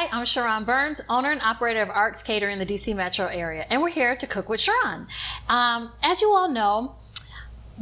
Hi, I'm Sharon Burns, owner and operator of ARC's Catering in the DC metro area, and we're here to cook with Sharon. As you all know,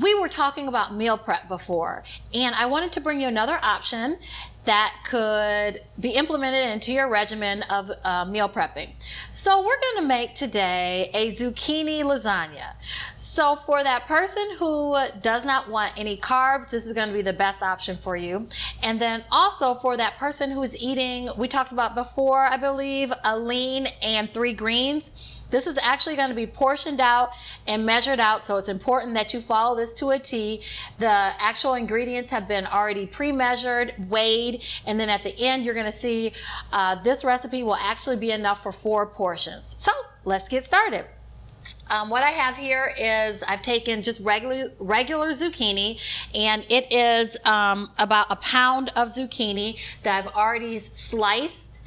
we were talking about meal prep before, and I wanted to bring you another option that could be implemented into your regimen of meal prepping. So we're going to make today a zucchini lasagna. So for that person who does not want any carbs, this is going to be the best option for you. And then also for that person who's eating, we talked about before, I believe, a lean and 3 greens. This is actually going to be portioned out and measured out, so it's important that you follow this to a T. The actual ingredients have been already pre-measured, weighed, and then at the end you're going to see this recipe will actually be enough for 4 portions. So let's get started. What I have here is I've taken just regular zucchini, and it is about a pound of zucchini that I've already sliced.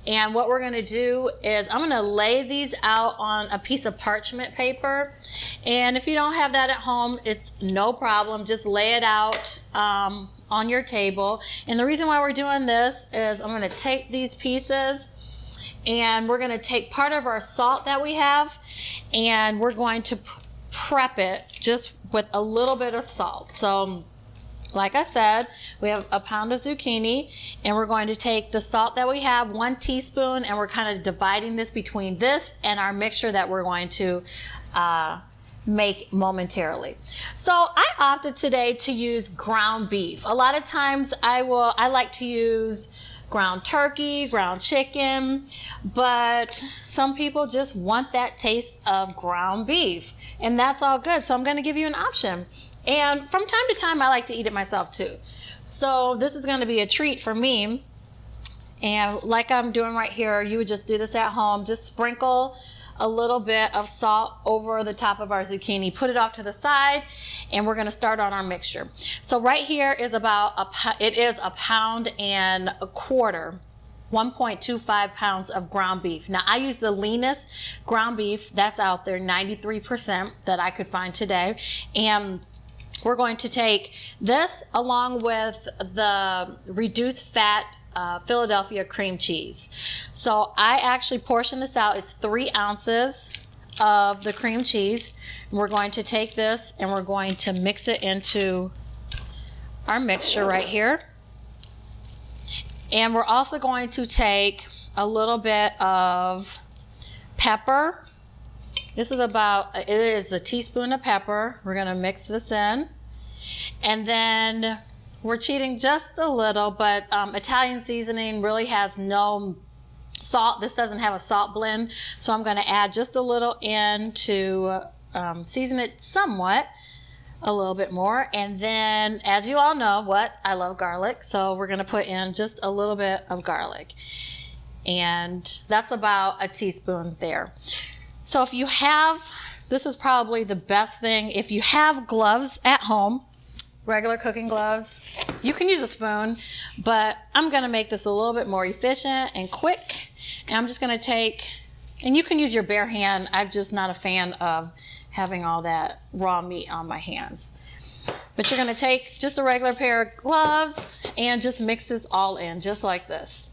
And what we're going to do is I'm going to lay these out on a piece of parchment paper. And if you don't have that at home, it's no problem. Just lay it out on your table. And the reason why we're doing this is I'm going to take these pieces and we're going to take part of our salt that we have and we're going to prep it just with a little bit of salt. So like I said, we have a pound of zucchini, and we're going to take the salt that we have, 1 teaspoon, and we're kind of dividing this between this and our mixture that we're going to make momentarily. So I opted today to use ground beef. A lot of times I like to use ground turkey, ground chicken, but some people just want that taste of ground beef, and that's all good. So I'm going to give you an option. And from time to time, I like to eat it myself too. So this is going to be a treat for me. And like I'm doing right here, you would just do this at home. Just sprinkle a little bit of salt over the top of our zucchini. Put it off to the side, and we're going to start on our mixture. So right here is about a pound and a quarter. 1.25 pounds of ground beef. Now I use the leanest ground beef that's out there, 93% that I could find today. And we're going to take this along with the reduced fat Philadelphia cream cheese. So I actually portion this out. It's 3 ounces of the cream cheese. We're going to take this and we're going to mix it into our mixture right here. And we're also going to take a little bit of pepper. This is it is a teaspoon of pepper. We're going to mix this in. And then we're cheating just a little, but Italian seasoning really has no salt. This doesn't have a salt blend, so I'm going to add just a little in to season it somewhat, a little bit more. And then, as you all know, I love garlic, so we're going to put in just a little bit of garlic. And that's about a teaspoon there. So if you have, this is probably the best thing, if you have gloves at home, regular cooking gloves, you can use a spoon, but I'm going to make this a little bit more efficient and quick. And I'm just going to take, and you can use your bare hand. I'm just not a fan of having all that raw meat on my hands. But you're going to take just a regular pair of gloves and just mix this all in just like this.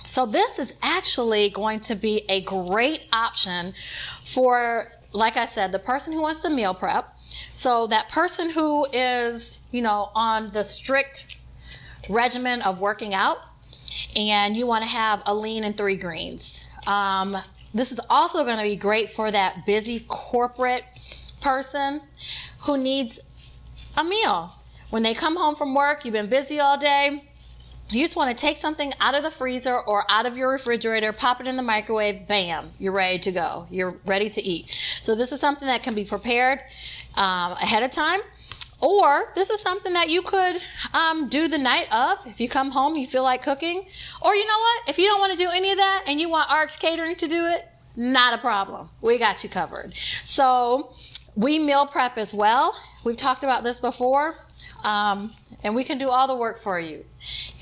So this is actually going to be a great option for, like I said, the person who wants to meal prep. So that person who is, on the strict regimen of working out and you want to have a lean and 3 greens. This is also going to be great for that busy corporate person who needs a meal. When they come home from work, you've been busy all day. You just want to take something out of the freezer or out of your refrigerator, pop it in the microwave, bam, you're ready to go. You're ready to eat. So this is something that can be prepared ahead of time, or this is something that you could do the night of. If you come home, you feel like cooking, or you know what? If you don't want to do any of that and you want ARC's Catering to do it, not a problem. We got you covered. So we meal prep as well. We've talked about this before. And we can do all the work for you.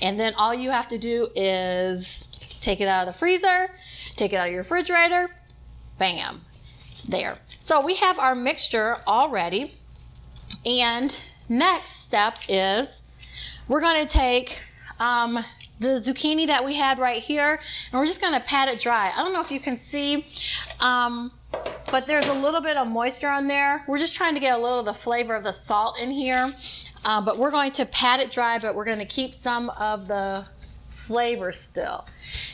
And then all you have to do is take it out of the freezer, take it out of your refrigerator, bam, it's there. So we have our mixture all ready. And next step is we're going to take the zucchini that we had right here, and we're just gonna pat it dry. I don't know if you can see, but there's a little bit of moisture on there. We're just trying to get a little of the flavor of the salt in here, but we're going to pat it dry, but we're gonna keep some of the flavor still.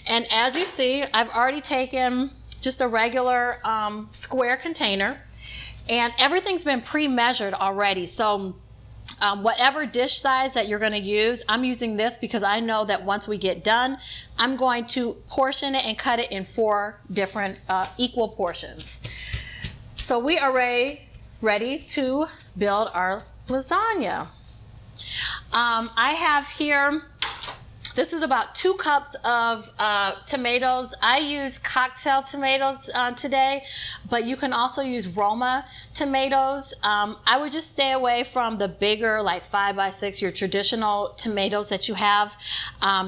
And as you see, I've already taken just a regular square container, and everything's been pre-measured already. So whatever dish size that you're going to use, I'm using this because I know that once we get done, I'm going to portion it and cut it in 4 different equal portions. So we are ready to build our lasagna. I have here, this is about 2 cups of tomatoes. I use cocktail tomatoes today, but you can also use Roma tomatoes. I would just stay away from the bigger, like 5x6, your traditional tomatoes that you have,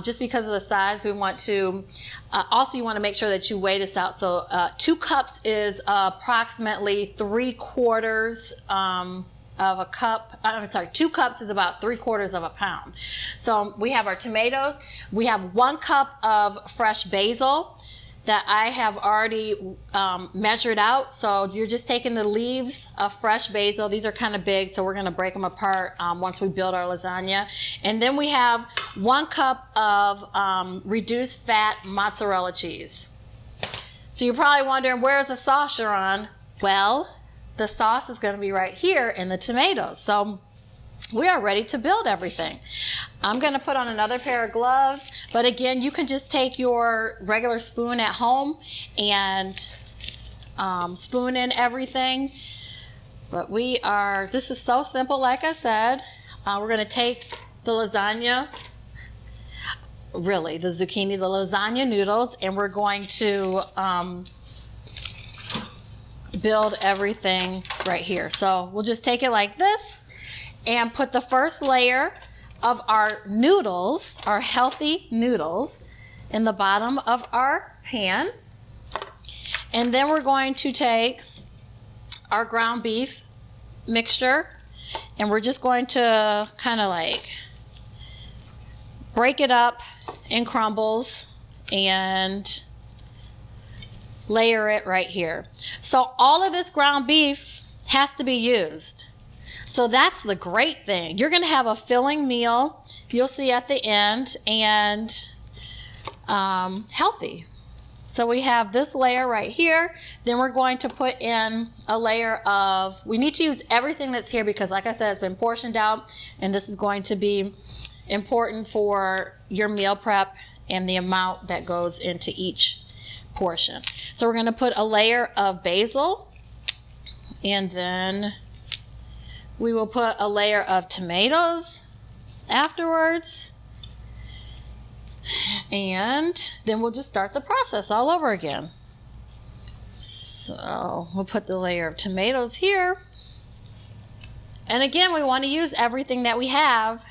just because of the size. We want to, also you want to make sure that you weigh this out. So 2 cups is approximately 3/4 of a cup. I'm sorry, 2 cups is about 3/4 of a pound. So we have our tomatoes. We have 1 cup of fresh basil that I have already measured out. So you're just taking the leaves of fresh basil. These are kind of big, so we're going to break them apart once we build our lasagna. And then we have 1 cup of reduced fat mozzarella cheese. So you're probably wondering, where's the sauce, Sharon? Well, the sauce is going to be right here in the tomatoes. So we are ready to build everything. I'm going to put on another pair of gloves, but again, you can just take your regular spoon at home and spoon in everything. But this is so simple, like I said. We're going to take the lasagna, really, the zucchini, the lasagna noodles, and we're going to build everything right here. So we'll just take it like this and put the first layer of our noodles, our healthy noodles, in the bottom of our pan. And then we're going to take our ground beef mixture, and we're just going to kind of like break it up in crumbles and layer it right here. So all of this ground beef has to be used. So that's the great thing. You're going to have a filling meal, you'll see at the end, and healthy. So we have this layer right here. Then we're going to put in a layer of, we need to use everything that's here because, like I said, it's been portioned out, and this is going to be important for your meal prep and the amount that goes into each portion. So we're going to put a layer of basil, and then we will put a layer of tomatoes afterwards, and then we'll just start the process all over again. So we'll put the layer of tomatoes here, and again, we want to use everything that we have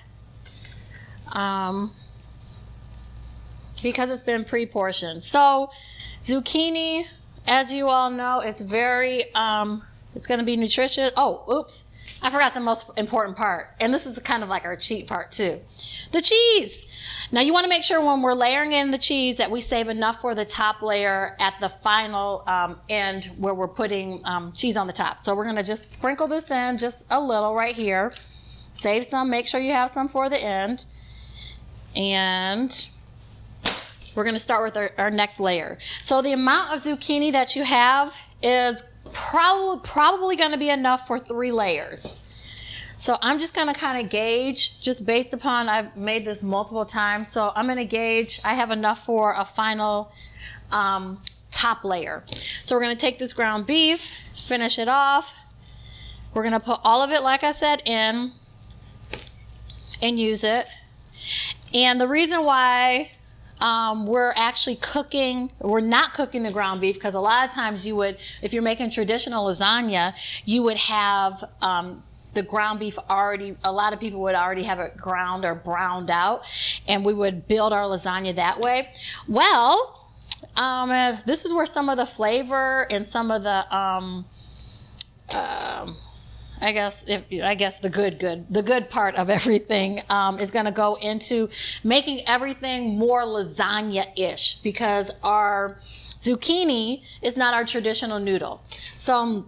because it's been pre-portioned. So zucchini, as you all know, it's very, it's going to be nutritious. Oh, oops. I forgot the most important part. And this is kind of like our cheat part too. The cheese. Now you want to make sure when we're layering in the cheese that we save enough for the top layer at the final end where we're putting cheese on the top. So we're going to just sprinkle this in just a little right here. Save some, make sure you have some for the end. And we're going to start with our next layer. So the amount of zucchini that you have is probably going to be enough for 3 layers. So I'm just going to kind of gauge just based upon, I've made this multiple times. So I'm going to gauge, I have enough for a final top layer. So we're going to take this ground beef, finish it off. We're going to put all of it, like I said, in and use it. And the reason why we're actually cooking, we're not cooking the ground beef, because a lot of times you would, if you're making traditional lasagna, you would have the ground beef already, a lot of people would already have it ground or browned out, and we would build our lasagna that way. Well, this is where some of the flavor and some of the, the good part of everything is going to go into making everything more lasagna-ish, because our zucchini is not our traditional noodle. So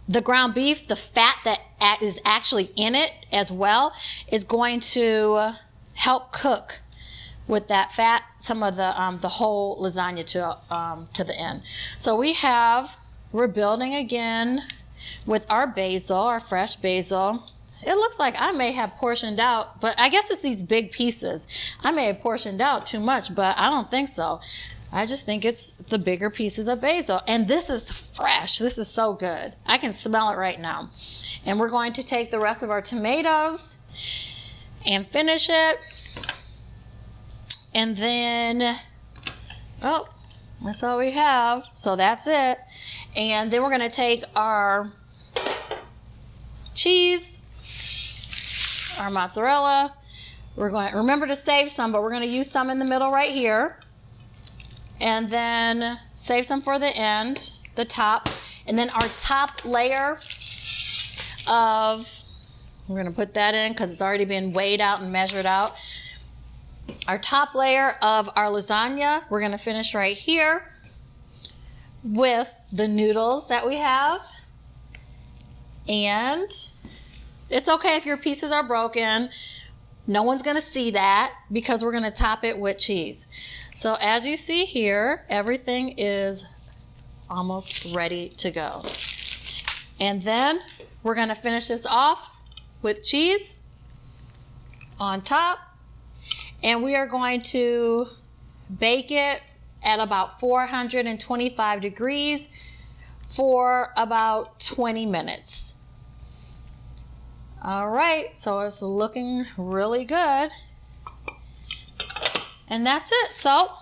the ground beef, the fat that is actually in it as well, is going to help cook with that fat some of the whole lasagna to the end. So we're building again with our basil, our fresh basil. It looks like I may have portioned out, but I guess it's these big pieces. I may have portioned out too much, but I don't think so. I just think it's the bigger pieces of basil. And this is fresh. This is so good. I can smell it right now. And we're going to take the rest of our tomatoes and finish it. And then, oh, that's all we have. So that's it. And then we're going to take our cheese, our mozzarella. We're going to remember to save some, but we're going to use some in the middle right here. And then save some for the end, the top. And then our top layer we're going to put that in because it's already been weighed out and measured out. Our top layer of our lasagna, we're going to finish right here with the noodles that we have. And it's okay if your pieces are broken. No one's going to see that because we're going to top it with cheese. So as you see here, everything is almost ready to go. And then we're going to finish this off with cheese on top. And we are going to bake it at about 425 degrees for about 20 minutes. All right, so it's looking really good. And that's it. So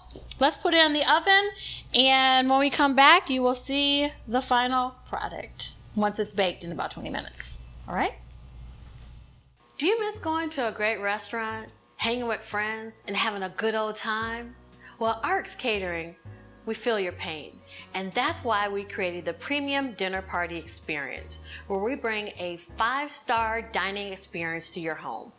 let's put it in the oven. And when we come back, you will see the final product once it's baked in about 20 minutes. All right? Do you miss going to a great restaurant, hanging with friends, and having a good old time? Well, Arcs Catering, we feel your pain. And that's why we created the Premium Dinner Party Experience, where we bring a 5-star dining experience to your home.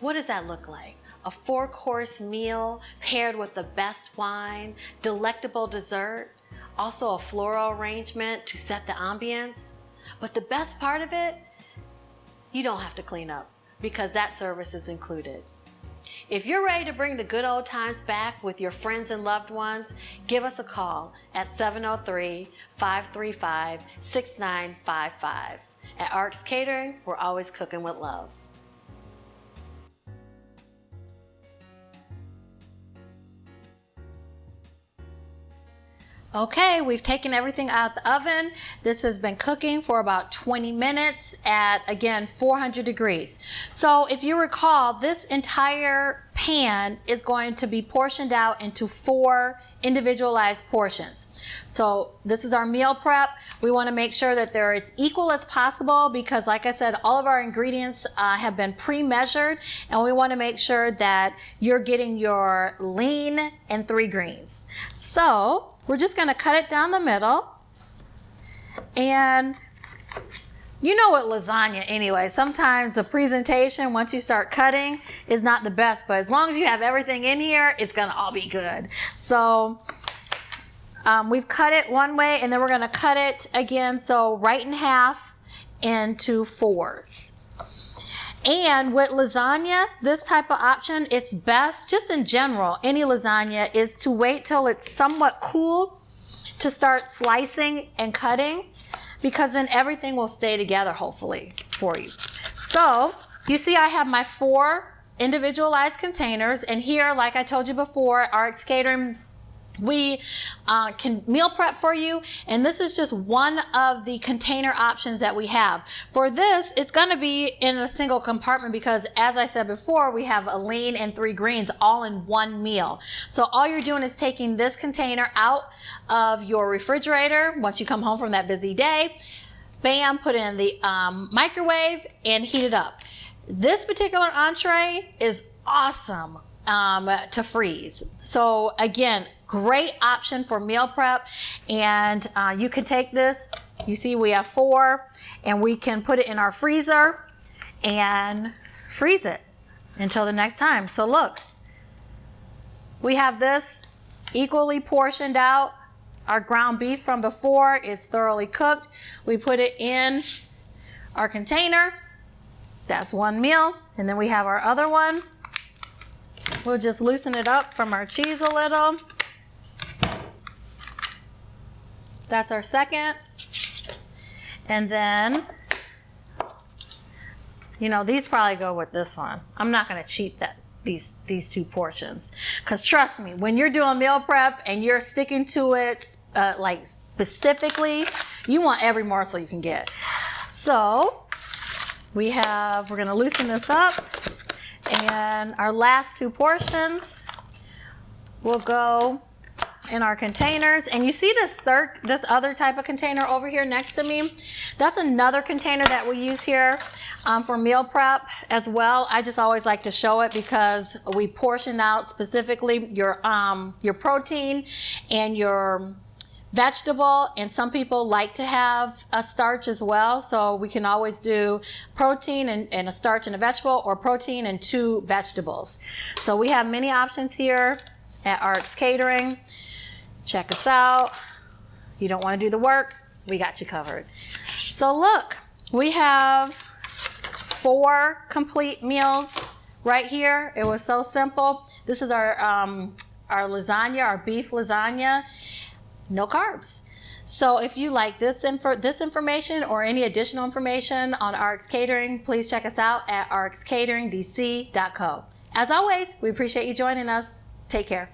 What does that look like? A 4-course meal paired with the best wine, delectable dessert, also a floral arrangement to set the ambience. But the best part of it, you don't have to clean up because that service is included. If you're ready to bring the good old times back with your friends and loved ones, give us a call at 703-535-6955. At Arcs Catering, we're always cooking with love. Okay, we've taken everything out of the oven. This has been cooking for about 20 minutes at, again, 400 degrees. So if you recall, this entire pan is going to be portioned out into 4 individualized portions. So this is our meal prep. We want to make sure that they're as equal as possible because, like I said, all of our ingredients have been pre-measured, and we want to make sure that you're getting your lean and 3 greens. So we're just going to cut it down the middle. And you know what lasagna anyway, sometimes the presentation once you start cutting is not the best, but as long as you have everything in here, it's going to all be good. So we've cut it one way, and then we're going to cut it again, so right in half into 4s. And with lasagna, this type of option, it's best, just in general, any lasagna, is to wait till it's somewhat cool to start slicing and cutting, because then everything will stay together, hopefully, for you. So you see I have my 4 individualized containers, and here, like I told you before, Arcs Catering, we can meal prep for you, and this is just one of the container options that we have. For this, it's going to be in a single compartment because, as I said before, we have a lean and 3 greens all in one meal. So all you're doing is taking this container out of your refrigerator once you come home from that busy day, bam, put it in the microwave and heat it up. This particular entree is awesome to freeze. So again, great option for meal prep, and you can take this You see we have 4, and we can put it in our freezer and freeze it until the next time. So look, we have this equally portioned out. Our ground beef from before is thoroughly cooked. We put it in our container. That's one meal. And then we have our other one. We'll just loosen it up from our cheese a little. That's our second. And then, you know, these probably go with this one. I'm not going to cheat these 2 portions, because trust me, when you're doing meal prep and you're sticking to it like specifically, you want every morsel you can get. So we're going to loosen this up, and our last 2 portions will go in our containers. And you see this other type of container over here next to me? That's another container that we use here for meal prep as well. I just always like to show it because we portion out specifically your protein and your vegetable, and some people like to have a starch as well, so we can always do protein and a starch and a vegetable, or protein and 2 vegetables. So we have many options here at RX Catering. Check us out. You don't want to do the work, we got you covered. So look, we have 4 complete meals right here. It was so simple. This is our lasagna, our beef lasagna, no carbs. So if you like this information or any additional information on RX Catering, please check us out at rxcateringdc.co. As always, we appreciate you joining us. Take care.